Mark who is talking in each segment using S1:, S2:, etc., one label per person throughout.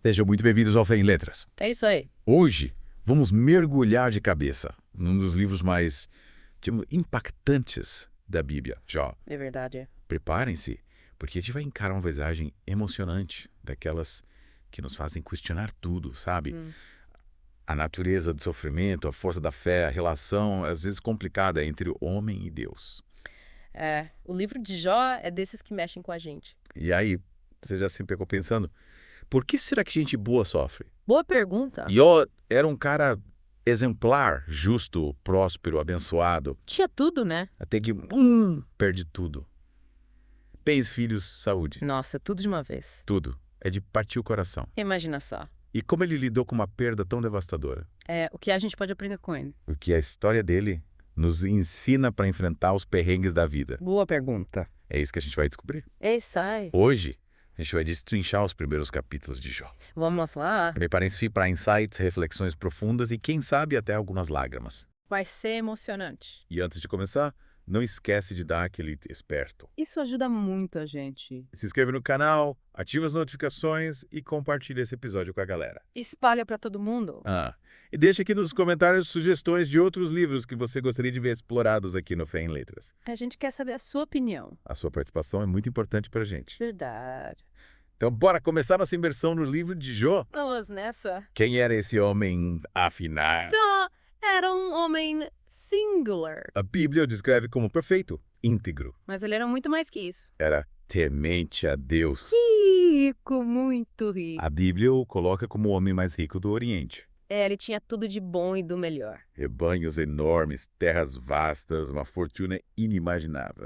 S1: Sejam muito bem-vindos ao Fé em Letras.
S2: É isso aí.
S1: Hoje, vamos mergulhar de cabeça num dos livros mais, impactantes da Bíblia, Jó.
S2: É verdade.
S1: Preparem-se, porque a gente vai encarar uma paisagem emocionante, daquelas que nos fazem questionar tudo, sabe? A natureza do sofrimento, a força da fé, a relação, às vezes complicada, entre o homem e Deus.
S2: O livro de Jó é desses que mexem com a gente.
S1: E aí, você já se pegou pensando, por que será que gente boa sofre?
S2: Boa pergunta.
S1: Jó era um cara exemplar, justo, próspero, abençoado,
S2: Tinha tudo, né?
S1: até que perde tudo. Bens, filhos, saúde,
S2: Nossa, tudo de uma vez.
S1: tudo. É de partir o coração.
S2: Imagina só.
S1: E como ele lidou com uma perda tão devastadora?
S2: O que a gente pode aprender com ele?
S1: O que a história dele nos ensina para enfrentar os perrengues da vida.
S2: Boa pergunta.
S1: É isso que a gente vai descobrir.
S2: É isso aí.
S1: Hoje, a gente vai destrinchar os primeiros capítulos de Jó.
S2: Vamos lá.
S1: Preparem-se para insights, reflexões profundas e, quem sabe, até algumas lágrimas.
S2: Vai ser emocionante.
S1: E antes de começar, não esquece de dar aquele esperto.
S2: Isso ajuda muito a gente.
S1: Se inscreve no canal, ativa as notificações e compartilha esse episódio com a galera.
S2: Espalha pra todo mundo.
S1: E deixa aqui nos comentários sugestões de outros livros que você gostaria de ver explorados aqui no Fé em Letras.
S2: A gente quer saber a sua opinião.
S1: A sua participação é muito importante pra gente.
S2: Verdade.
S1: Então, bora começar nossa imersão no livro de Jó.
S2: Vamos nessa.
S1: Quem era esse homem, afinal?
S2: Jó era um homem singular.
S1: A Bíblia o descreve como perfeito, íntegro.
S2: Mas ele era muito mais que isso.
S1: Era temente a Deus.
S2: Rico, muito rico.
S1: A Bíblia o coloca como o homem mais rico do Oriente.
S2: Ele tinha tudo de bom e do melhor.
S1: Rebanhos enormes, terras vastas, uma fortuna inimaginável.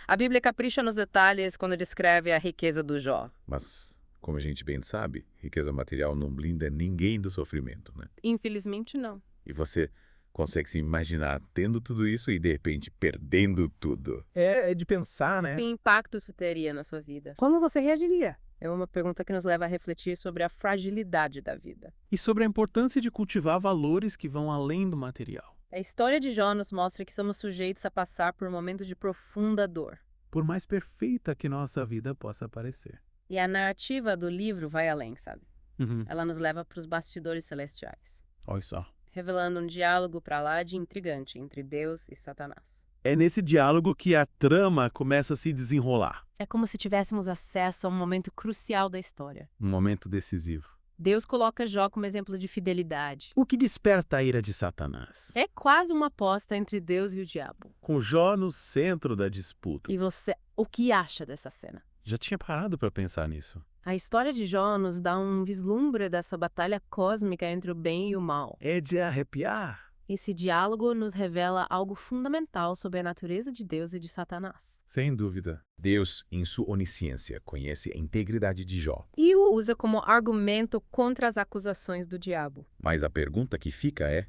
S2: A Bíblia capricha nos detalhes quando descreve a riqueza do Jó.
S1: Mas, como a gente bem sabe, riqueza material não blinda ninguém do sofrimento, né?
S2: Infelizmente, não.
S1: E você consegue se imaginar tendo tudo isso e, de repente, perdendo tudo.
S3: É de pensar, né?
S2: Que impacto isso teria na sua vida?
S3: Como você reagiria?
S2: É uma pergunta que nos leva a refletir sobre a fragilidade da vida.
S3: E sobre a importância de cultivar valores que vão além do material.
S2: A história de Jó nos mostra que somos sujeitos a passar por momentos de profunda dor.
S3: Por mais perfeita que nossa vida possa parecer.
S2: E a narrativa do livro vai além, sabe?
S3: Uhum.
S2: Ela nos leva para os bastidores celestiais,
S3: Olha só.
S2: revelando um diálogo para lá de intrigante entre Deus e Satanás.
S3: É nesse diálogo que a trama começa a se desenrolar.
S2: É como se tivéssemos acesso a um momento crucial da história.
S3: Um momento decisivo.
S2: Deus coloca Jó como exemplo de fidelidade.
S3: O que desperta a ira de Satanás.
S2: É quase uma aposta entre Deus e o diabo.
S3: Com Jó no centro da disputa.
S2: E você, o que acha dessa cena?
S3: Já tinha parado para pensar nisso.
S2: A história de Jó nos dá um vislumbre dessa batalha cósmica entre o bem e o mal.
S3: É de arrepiar.
S2: Esse diálogo nos revela algo fundamental sobre a natureza de Deus e de Satanás.
S3: Sem dúvida.
S1: Deus, em sua onisciência, conhece a integridade de Jó.
S2: E o usa como argumento contra as acusações do diabo.
S1: Mas a pergunta que fica é,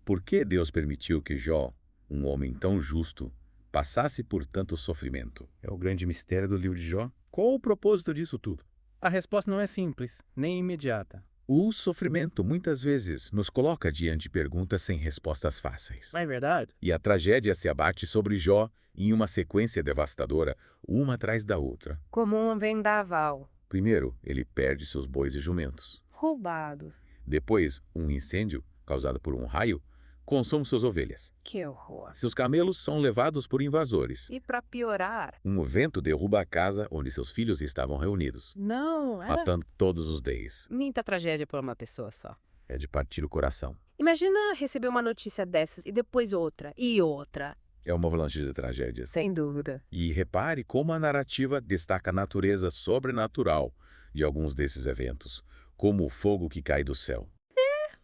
S1: por que Deus permitiu que Jó, um homem tão justo, passasse por tanto sofrimento?
S3: É o grande mistério do livro de Jó. Qual o propósito disso tudo? A resposta não é simples, nem imediata.
S1: O sofrimento, muitas vezes, nos coloca diante de perguntas sem respostas fáceis.
S3: Não é verdade?
S1: E a tragédia se abate sobre Jó em uma sequência devastadora, uma atrás da outra.
S2: Como um vendaval.
S1: Primeiro, ele perde seus bois e jumentos.
S2: Roubados.
S1: Depois, um incêndio, causado por um raio, consome suas ovelhas.
S2: Que horror.
S1: Seus camelos são levados por invasores.
S2: E para piorar...
S1: Um vento derruba a casa onde seus filhos estavam reunidos,
S2: Não,
S1: matando todos os 10.
S2: Muita tragédia por uma pessoa só.
S1: É de partir o coração.
S2: Imagina receber uma notícia dessas e depois outra e outra.
S1: É uma avalanche de tragédias.
S2: Sem dúvida.
S1: E repare como a narrativa destaca a natureza sobrenatural de alguns desses eventos, como o fogo que cai do céu.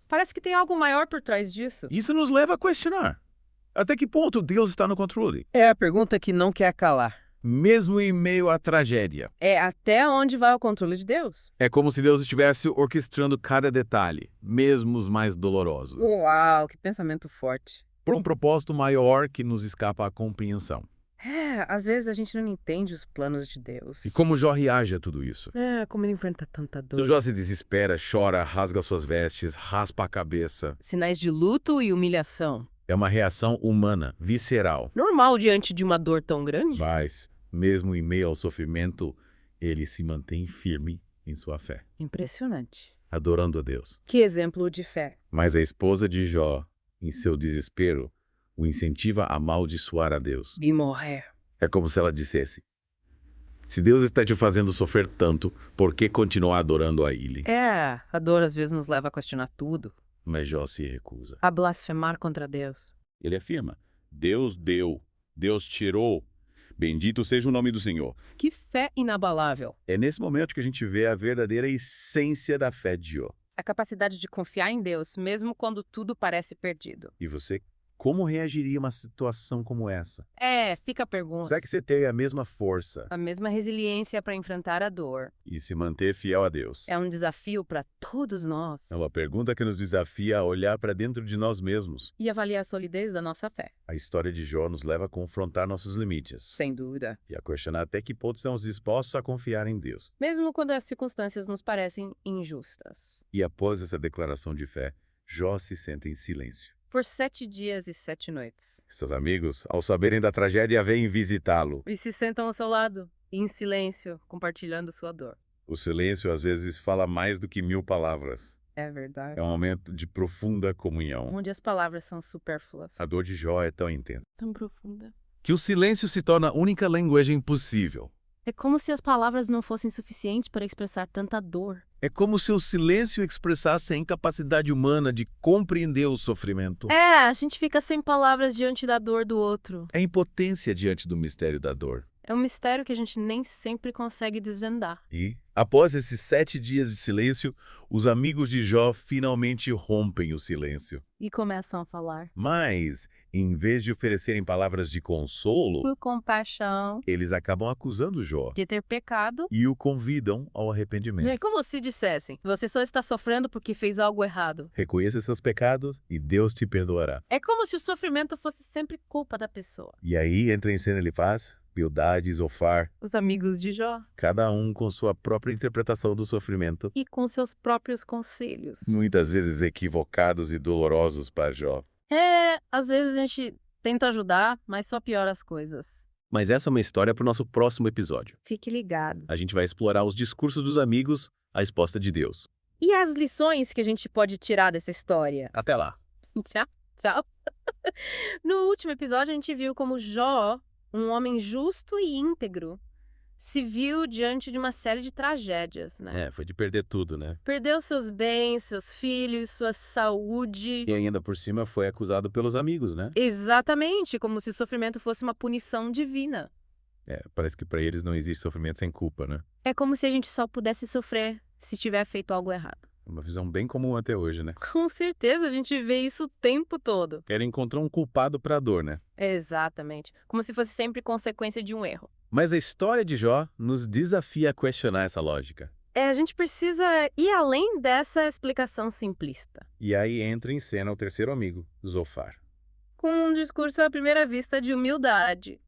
S2: Parece que tem algo maior por trás disso.
S3: Isso nos leva a questionar. Até que ponto Deus está no controle?
S4: É a pergunta que não quer calar.
S3: Mesmo em meio à tragédia.
S2: É até onde vai o controle de Deus.
S3: É como se Deus estivesse orquestrando cada detalhe, mesmo os mais dolorosos.
S2: Uau, que pensamento forte.
S3: Por um propósito maior que nos escapa à compreensão.
S2: Às vezes a gente não entende os planos de Deus.
S3: E como Jó reage a tudo isso?
S2: Como ele enfrenta tanta dor.
S3: Jó se desespera, chora, rasga suas vestes, raspa a cabeça.
S2: Sinais de luto e humilhação.
S3: É uma reação humana, visceral.
S2: Normal diante de uma dor tão grande?
S1: Mas, mesmo em meio ao sofrimento, ele se mantém firme em sua fé,
S2: Impressionante.
S1: adorando a Deus.
S2: Que exemplo de fé.
S1: Mas a esposa de Jó, em seu desespero, o incentiva a amaldiçoar a Deus.
S2: E morrer.
S1: É como se ela dissesse: se Deus está te fazendo sofrer tanto, por que continuar adorando a Ele?
S2: É, a dor às vezes nos leva a questionar tudo.
S1: Mas Jó se recusa.
S2: A blasfemar contra Deus.
S1: Ele afirma: Deus deu, Deus tirou. Bendito seja o nome do Senhor.
S2: Que fé inabalável.
S1: É nesse momento que a gente vê a verdadeira essência da fé de Jó.
S2: A capacidade de confiar em Deus, mesmo quando tudo parece perdido.
S1: E você, como reagiria a uma situação como essa?
S2: É, fica a pergunta.
S1: Será que você teria a mesma força
S2: A mesma resiliência para enfrentar a dor.
S1: e se manter fiel a Deus?
S2: É um desafio para todos nós.
S1: É uma pergunta que nos desafia a olhar para dentro de nós mesmos.
S2: E avaliar a solidez da nossa fé.
S1: A história de Jó nos leva a confrontar nossos limites
S2: Sem dúvida.
S1: e a questionar até que ponto estamos dispostos a confiar em Deus.
S2: Mesmo quando as circunstâncias nos parecem injustas.
S1: E após essa declaração de fé, Jó se senta em silêncio.
S2: Por 7 dias e 7 noites.
S1: Seus amigos, ao saberem da tragédia, vêm visitá-lo.
S2: E se sentam ao seu lado, em silêncio, compartilhando sua dor.
S1: O silêncio às vezes fala mais do que 1000 palavras.
S2: É verdade.
S1: É um momento de profunda comunhão.
S2: Onde as palavras são supérfluas.
S1: A dor de Jó é tão intensa
S2: Tão profunda.
S1: que o silêncio se torna a única linguagem possível.
S2: É como se as palavras não fossem suficientes para expressar tanta dor.
S1: É como se o silêncio expressasse a incapacidade humana de compreender o sofrimento.
S2: É, a gente fica sem palavras diante da dor do outro.
S1: A impotência diante do mistério da dor.
S2: É um mistério que a gente nem sempre consegue desvendar.
S1: E, após esses 7 dias de silêncio, os amigos de Jó finalmente rompem o silêncio.
S2: E começam a falar.
S1: Mas, em vez de oferecerem palavras de consolo,
S2: Por compaixão,
S1: eles acabam acusando Jó
S2: de ter pecado.
S1: e o convidam ao arrependimento.
S2: É como se dissessem, você só está sofrendo porque fez algo errado.
S1: Reconheça seus pecados e Deus te perdoará.
S2: É como se o sofrimento fosse sempre culpa da pessoa.
S1: E aí entra em cena Elifaz, Bildade e Zofar,
S2: Os amigos de Jó.
S1: cada um com sua própria interpretação do sofrimento,
S2: E com seus próprios conselhos.
S1: muitas vezes equivocados e dolorosos para Jó.
S2: É, às vezes a gente tenta ajudar, mas só piora as coisas.
S3: Mas essa é uma história para o nosso próximo episódio.
S2: Fique ligado.
S3: A gente vai explorar os discursos dos amigos, a resposta de Deus.
S2: E as lições que a gente pode tirar dessa história?
S3: Até lá.
S2: Tchau, tchau. No último episódio, a gente viu como Jó, um homem justo e íntegro, se viu diante de uma série de tragédias, né?
S3: Foi de perder tudo, né?
S2: Perdeu seus bens, seus filhos, sua saúde.
S3: E ainda por cima foi acusado pelos amigos, né?
S2: Exatamente, como se o sofrimento fosse uma punição divina.
S1: Parece que para eles não existe sofrimento sem culpa, né?
S2: É como se a gente só pudesse sofrer se tiver feito algo errado.
S1: Uma visão bem comum até hoje, né?
S2: Com certeza, a gente vê isso o tempo todo.
S1: Querem encontrar um culpado para a dor, né?
S2: Exatamente. Como se fosse sempre consequência de um erro.
S3: Mas a história de Jó nos desafia a questionar essa lógica.
S2: A gente precisa ir além dessa explicação simplista.
S1: E aí entra em cena o terceiro amigo, Zofar,
S2: Com um discurso à primeira vista de humildade.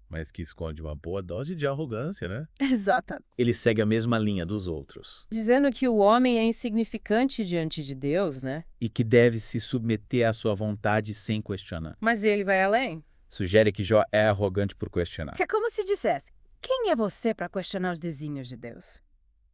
S1: mas que esconde uma boa dose de arrogância, né?
S2: Exatamente.
S3: Ele segue a mesma linha dos outros.
S2: Dizendo que o homem é insignificante diante de Deus, né?
S3: E que deve se submeter à sua vontade sem questionar.
S2: Mas ele vai além.
S3: Sugere que Jó é arrogante por questionar.
S2: É como se dissesse: quem é você para questionar os desígnios de Deus?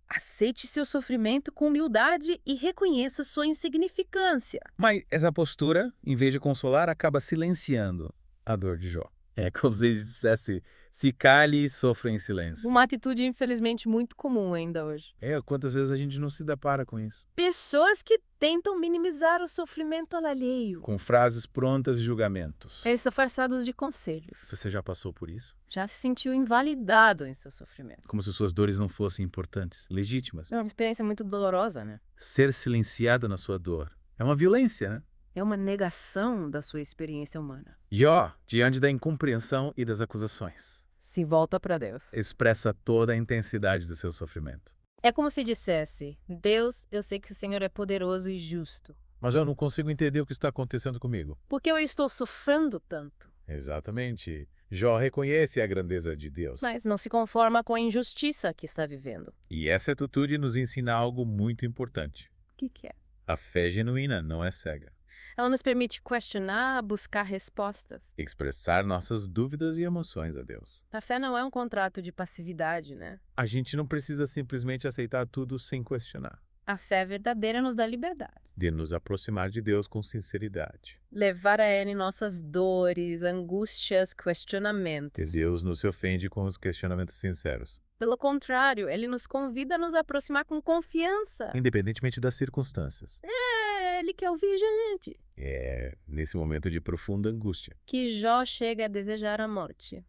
S2: Aceite seu sofrimento com humildade e reconheça sua insignificância.
S3: Mas essa postura, em vez de consolar, acaba silenciando a dor de Jó. É como se ele dissesse, se cale e sofra em silêncio.
S2: Uma atitude, infelizmente, muito comum ainda hoje.
S1: Quantas vezes a gente não se depara com isso?
S2: Pessoas que tentam minimizar o sofrimento alheio.
S1: Com frases prontas de julgamentos.
S2: Eles são forçados de conselhos.
S1: Você já passou por isso?
S2: Já se sentiu invalidado em seu sofrimento.
S1: Como se suas dores não fossem importantes, legítimas.
S2: É uma experiência muito dolorosa, né?
S1: Ser silenciado na sua dor é uma violência, né?
S2: É uma negação da sua experiência humana.
S1: Jó, diante da incompreensão e das acusações,
S2: Se volta para Deus.
S1: expressa toda a intensidade do seu sofrimento.
S2: É como se dissesse: Deus, eu sei que o Senhor é poderoso e justo.
S1: Mas eu não consigo entender o que está acontecendo comigo.
S2: Por que eu estou sofrendo tanto?
S1: Exatamente. Jó reconhece a grandeza de Deus.
S2: Mas não se conforma com a injustiça que está vivendo.
S1: E essa atitude nos ensina algo muito importante.
S2: O que é?
S1: A fé genuína não é cega.
S2: Ela nos permite questionar, buscar respostas.
S1: Expressar nossas dúvidas e emoções a Deus.
S2: A fé não é um contrato de passividade, né?
S1: A gente não precisa simplesmente aceitar tudo sem questionar.
S2: A fé verdadeira nos dá liberdade.
S1: De nos aproximar de Deus com sinceridade.
S2: Levar a Ele nossas dores, angústias, questionamentos.
S1: Que Deus não se ofende com os questionamentos sinceros.
S2: Pelo contrário, Ele nos convida a nos aproximar com confiança.
S1: Independentemente das circunstâncias.
S2: É Ele que ouvir gente.
S1: É nesse momento de profunda angústia.
S2: Que Jó chega a desejar a morte.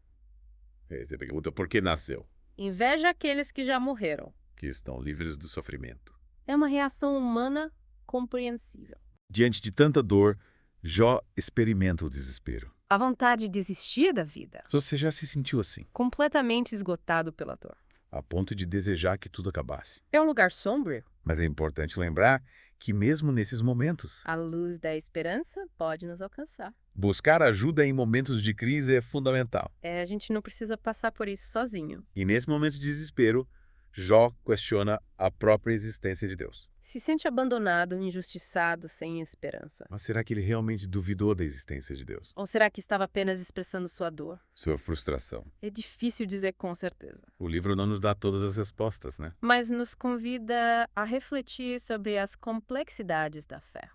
S1: Você pergunta por que nasceu.
S2: Inveja aqueles que já morreram.
S1: Que estão livres do sofrimento.
S2: É uma reação humana compreensível.
S1: Diante de tanta dor, Jó experimenta o desespero.
S2: A vontade de desistir da vida.
S1: Você já se sentiu assim,
S2: Completamente esgotado pela dor.
S1: a ponto de desejar que tudo acabasse.
S2: É um lugar sombrio.
S1: Mas é importante lembrar que mesmo nesses momentos,
S2: A luz da esperança pode nos alcançar.
S1: buscar ajuda em momentos de crise é fundamental.
S2: A gente não precisa passar por isso sozinho.
S1: E nesse momento de desespero, Jó questiona a própria existência de Deus.
S2: Se sente abandonado, injustiçado, sem esperança.
S1: Mas será que ele realmente duvidou da existência de Deus?
S2: Ou será que estava apenas expressando sua dor?
S1: Sua frustração.
S2: É difícil dizer com certeza.
S1: O livro não nos dá todas as respostas, né?
S2: Mas nos convida a refletir sobre as complexidades da fé.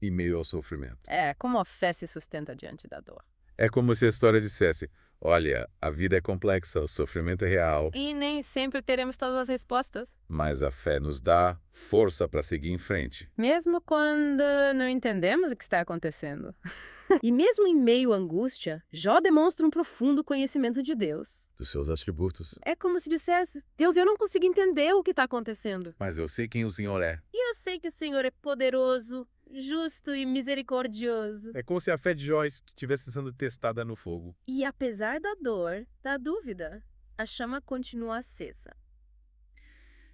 S1: Em meio ao sofrimento.
S2: Como a fé se sustenta diante da dor.
S1: É como se a história dissesse: olha, a vida é complexa, o sofrimento é real,
S2: E nem sempre teremos todas as respostas.
S1: mas a fé nos dá força para seguir em frente.
S2: Mesmo quando não entendemos o que está acontecendo. E mesmo em meio à angústia, Jó demonstra um profundo conhecimento de Deus.
S1: Dos seus atributos.
S2: É como se dissesse: Deus, eu não consigo entender o que está acontecendo.
S1: Mas eu sei quem o Senhor é.
S2: E eu sei que o Senhor é poderoso, justo e misericordioso.
S1: É como se a fé de Jó estivesse sendo testada no fogo.
S2: E apesar da dor, da dúvida, a chama continua acesa.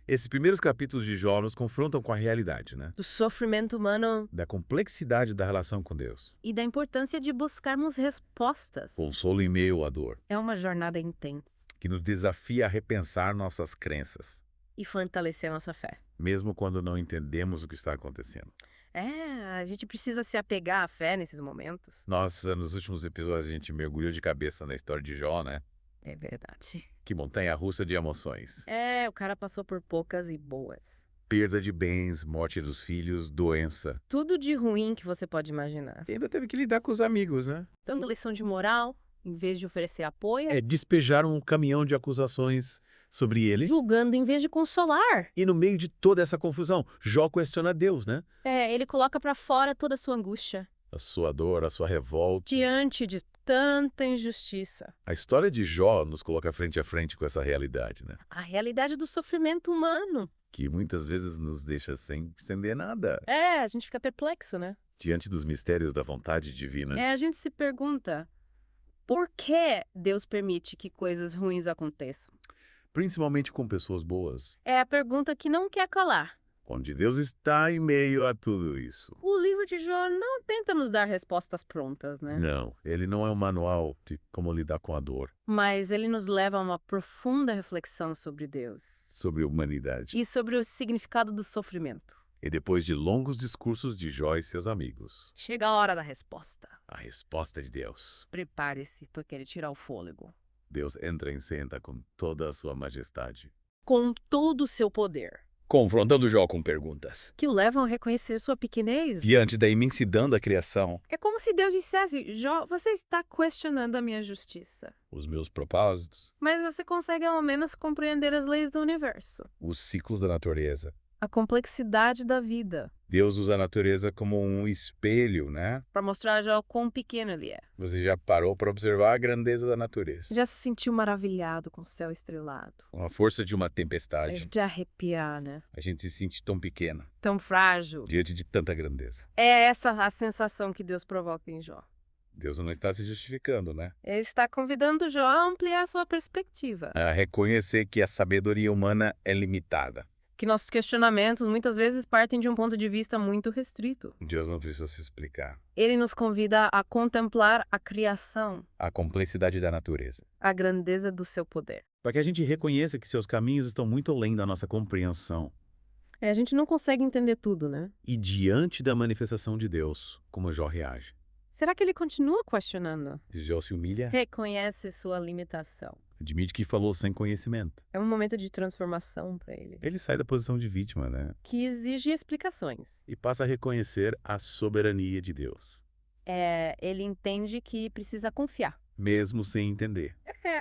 S1: Esses primeiros capítulos de Jó nos confrontam com a realidade, né?
S2: Do sofrimento humano
S1: Da complexidade da relação com Deus.
S2: e da importância de buscarmos respostas.
S1: Consolo em meio à dor.
S2: É uma jornada intensa.
S1: Que nos desafia a repensar nossas crenças.
S2: E fortalecer a nossa fé.
S1: Mesmo quando não entendemos o que está acontecendo.
S2: A gente precisa se apegar à fé nesses momentos.
S1: Nossa, nos últimos episódios a gente mergulhou de cabeça na história de Jó, né?
S2: É verdade.
S1: Que montanha-russa de emoções.
S2: O cara passou por poucas e boas.
S1: Perda de bens, morte dos filhos, doença.
S2: Tudo de ruim que você pode imaginar.
S1: E ainda teve que lidar com os amigos, né?
S2: Dando lição de moral, em vez de oferecer apoio.
S1: Despejaram um caminhão de acusações sobre ele.
S2: Julgando em vez de consolar.
S1: E no meio de toda essa confusão, Jó questiona Deus, né?
S2: Ele coloca pra fora toda a sua angústia.
S1: A sua dor, a sua revolta.
S2: Diante de tanta injustiça.
S1: A história de Jó nos coloca frente a frente com essa realidade, né?
S2: A realidade do sofrimento humano.
S1: Que muitas vezes nos deixa sem entender nada.
S2: A gente fica perplexo, né?
S1: Diante dos mistérios da vontade divina.
S2: A gente se pergunta, por que Deus permite que coisas ruins aconteçam?
S1: Principalmente com pessoas boas.
S2: É a pergunta que não quer calar.
S1: Onde Deus está em meio a tudo isso.
S2: O livro de Jó não tenta nos dar respostas prontas, né?
S1: Não, ele não é um manual de como lidar com a dor.
S2: Mas ele nos leva a uma profunda reflexão sobre Deus.
S1: Sobre a humanidade.
S2: E sobre o significado do sofrimento.
S1: E depois de longos discursos de Jó e seus amigos.
S2: Chega a hora da resposta.
S1: A resposta de Deus.
S2: Prepare-se, porque ele tira o fôlego.
S1: Deus entra em cena com toda a sua majestade.
S2: Com todo o seu poder.
S3: Confrontando Jó com perguntas.
S2: Que o levam a reconhecer sua pequenez.
S3: Diante da imensidão da criação,
S2: É como se Deus dissesse, Jó, você está questionando a minha justiça.
S3: os meus propósitos,
S2: Mas você consegue ao menos compreender as leis do universo.
S3: os ciclos da natureza.
S2: A complexidade da vida.
S1: Deus usa a natureza como um espelho, né?
S2: Para mostrar a Jó quão pequeno ele é.
S1: Você já parou para observar a grandeza da natureza?
S2: Já se sentiu maravilhado com o céu estrelado.
S1: Com a força de uma
S2: É
S1: tempestade,
S2: de arrepiar, né?
S1: a gente se sente tão pequena
S2: Tão frágil.
S1: diante de tanta grandeza.
S2: É essa a sensação que Deus provoca em Jó.
S1: Deus não está se justificando, né?
S2: Ele está convidando Jó a ampliar sua perspectiva.
S1: A reconhecer que a sabedoria humana é limitada.
S2: Que nossos questionamentos muitas vezes partem de um ponto de vista muito restrito.
S1: Deus não precisa se explicar.
S2: Ele nos convida a contemplar a criação,
S1: A complexidade da natureza.
S2: a grandeza do seu poder.
S3: Para que a gente reconheça que seus caminhos estão muito além da nossa compreensão.
S2: A gente não consegue entender tudo, né?
S1: E diante da manifestação de Deus, como Jó reage?
S2: Será que ele continua questionando?
S1: Jó se humilha,
S2: Reconhece sua limitação.
S1: admite que falou sem conhecimento.
S2: É um momento de transformação para ele,
S1: Ele sai da posição de vítima, né?
S2: que exige explicações.
S1: E passa a reconhecer a soberania de Deus,
S2: Ele entende que precisa confiar.
S1: mesmo sem entender.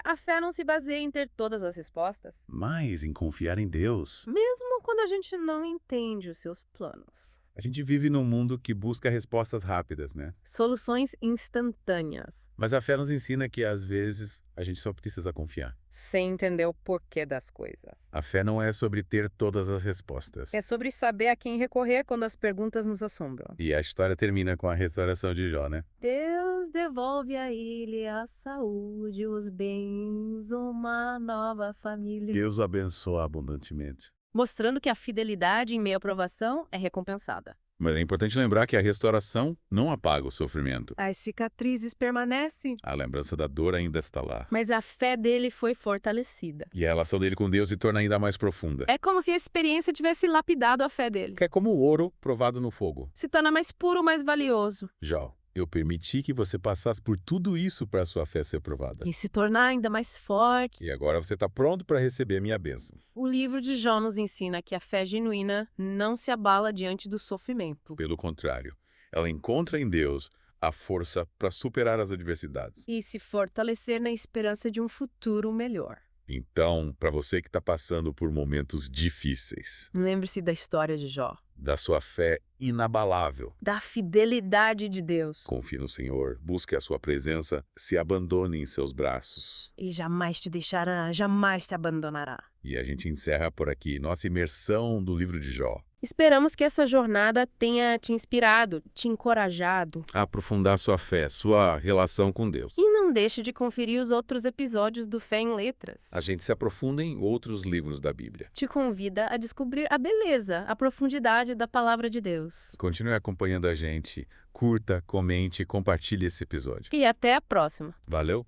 S2: A fé não se baseia em ter todas as respostas,
S1: Mas em confiar em Deus.
S2: mesmo quando a gente não entende os seus planos.
S1: A gente vive num mundo que busca respostas rápidas, né?
S2: Soluções instantâneas,
S1: Mas a fé nos ensina que, às vezes, a gente só precisa confiar.
S2: sem entender o porquê das coisas.
S1: A fé não é sobre ter todas as respostas.
S2: É sobre saber a quem recorrer quando as perguntas nos assombram.
S1: E a história termina com a restauração de Jó, né?
S2: Deus devolve a ele a saúde, os bens, uma nova família.
S1: Deus o abençoa abundantemente.
S2: Mostrando que a fidelidade em meio à provação é recompensada.
S1: Mas é importante lembrar que a restauração não apaga o sofrimento.
S2: As cicatrizes permanecem,
S1: A lembrança da dor ainda está lá.
S2: mas a fé dele foi fortalecida.
S1: E a relação dele com Deus se torna ainda mais profunda.
S2: É como se a experiência tivesse lapidado a fé dele.
S1: Que é como o ouro provado no fogo.
S2: Se torna mais puro, mais valioso.
S1: Jó, eu permiti que você passasse por tudo isso para a sua fé ser provada.
S2: E se tornar ainda mais forte.
S1: E agora você está pronto para receber a minha bênção.
S2: O livro de Jó nos ensina que a fé genuína não se abala diante do sofrimento.
S1: Pelo contrário, ela encontra em Deus a força para superar as adversidades.
S2: E se fortalecer na esperança de um futuro melhor.
S1: Então, para você que está passando por momentos difíceis,
S2: Lembre-se da história de Jó.
S1: da sua fé inabalável,
S2: Da fidelidade de Deus.
S1: confie no Senhor, busque a sua presença, se abandone em seus braços.
S2: Ele jamais te deixará, jamais te abandonará.
S1: E a gente encerra por aqui nossa imersão do livro de Jó.
S2: Esperamos que essa jornada tenha te inspirado, te encorajado.
S1: A aprofundar sua fé, sua relação com Deus.
S2: E não deixe de conferir os outros episódios do Fé em Letras.
S1: A gente se aprofunda em outros livros da Bíblia.
S2: Te convida a descobrir a beleza, a profundidade da palavra de Deus.
S1: Continue acompanhando a gente, curta, comente e compartilhe esse episódio.
S2: E até a próxima!
S1: Valeu?